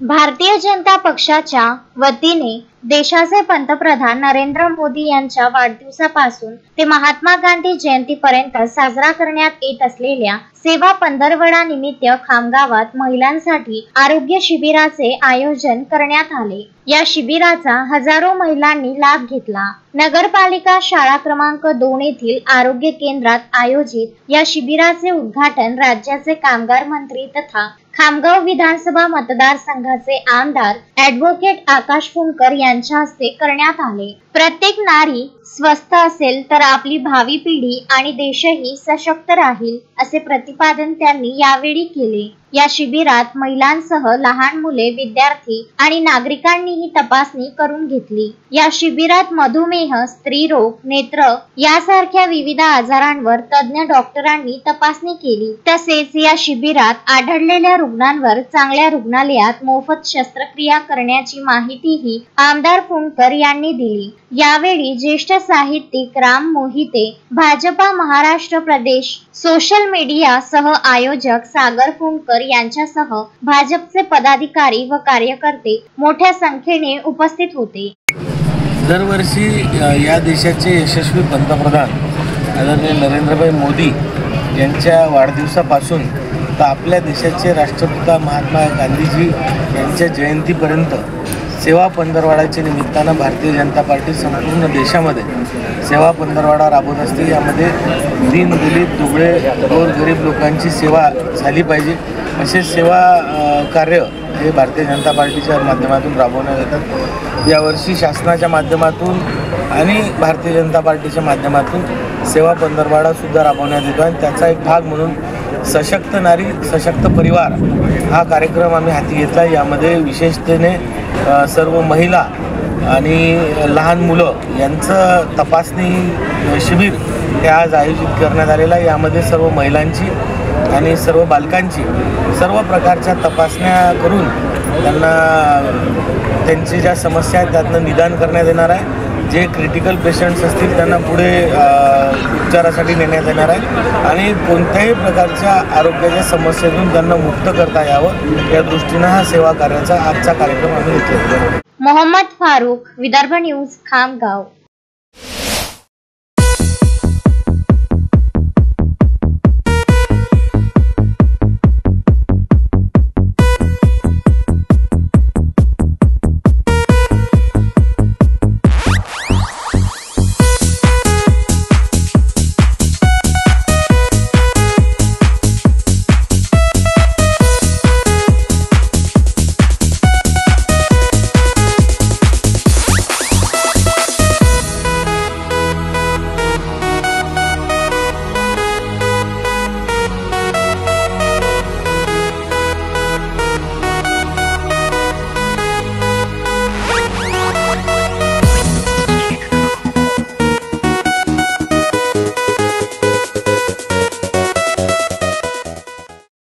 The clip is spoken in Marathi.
भारतीय जनता पक्षाच्या वतीने देशाचे पंतप्रधान नरेंद्र मोदी यांच्या वाढदिवसापासून ते महात्मा गांधी जयंतीपर्यंत साजरा करण्यात येत असलेल्या सेवा पंधरवडा निमित्त खामगावात महिलांसाठी आरोग्य शिबिराचे आयोजन करण्यात आले। या शिबिराचा हजारो महिलांनी लाभ घेतला। नगरपालिका शाळा क्रमांक 2 येथील आरोग्य केंद्रात आयोजित या शिबिराचे उद्घाटन राज्याचे कामगार मंत्री तथा खामगाव विधानसभा मतदारसंघाचे आमदार ॲडव्होकेट आकाश फुंडकर यांच्या हस्ते करण्यात आले। प्रत्येक नारी स्वस्थ असेल तर आपली भावी पिढी आणि देशही सशक्त राहील असे प्रतिपादन त्यांनी यावेळी केले। या शिबिरात महिलांसह लहान मुले, विद्यार्थी आणि नागरिकांनीही तपासणी करून घेतली। या शिबिरात मधुमेह, स्त्रीरोग, नेत्र यासारख्या विविध आजारांवर तज्ञ डॉक्टरांनी तपासणी केली। तसेच या शिबिरात आढळलेल्या रुग्णांवर चांगल्या रुग्णालयात मोफत शस्त्रक्रिया करण्याची माहितीही आमदार फुंडकर यांनी दिली। यावेळी ज्येष्ठ साहित्यिक राम मोहिते, भाजपा महाराष्ट्र प्रदेश सोशल मीडिया सह आयोजक सागर फुंडकर यांच्यासह भाजपचे पदाधिकारी व कार्यकर्ते मोठ्या संख्येने उपस्थित होते। दरवर्षी या देशाचे यशस्वी पंतप्रधान आदरणीय नरेंद्रभाई मोदी यांच्या वाढदिवसापासून तर आपल्या देशाचे राष्ट्रपिता महात्मा गांधीजी यांच्या जयंतीपर्यंत सेवा पंधरवड्याच्या निमित्तानं भारतीय जनता पार्टी संपूर्ण देशामध्ये सेवा पंधरवडा राबवत असते। यामध्ये दीनदलित, दुबळे, गोरगरीब लोकांची सेवा झाली पाहिजे असे सेवा कार्य हे भारतीय जनता पार्टीच्या माध्यमातून राबवण्यात येतात। यावर्षी शासनाच्या माध्यमातून आणि भारतीय जनता पार्टीच्या माध्यमातून सेवा पंधरवडा सुद्धा राबवण्यात येतो आणि त्याचा एक भाग म्हणून सशक्त नारी सशक्त परिवार हा कार्यक्रम आम्ही हाती घेतला। यामध्ये विशेषतेने सर्व महिला आणि लहान मुलं यांचं तपासणी शिबिर हे आज आयोजित करण्यात आलेलं आहे। यामध्ये सर्व महिलांची आणि सर्व बालकांची सर्व प्रकारच्या तपासण्या करून त्यांना त्यांची ज्या समस्या आहेत त्यातनं निदान करण्यात येणार आहे। जे क्रिटिकल पेशंट्स असतील त्यांना पुढे उपचारासाठी नेण्यात येणार आहे आणि कोणत्याही प्रकारच्या आरोग्याच्या समस्येतून त्यांना मुक्त करता यावं या दृष्टीनं हा सेवा कार्याचा आजचा कार्यक्रम आम्ही घेतला। मोहम्मद फारूक, विदर्भ न्यूज, खामगाव।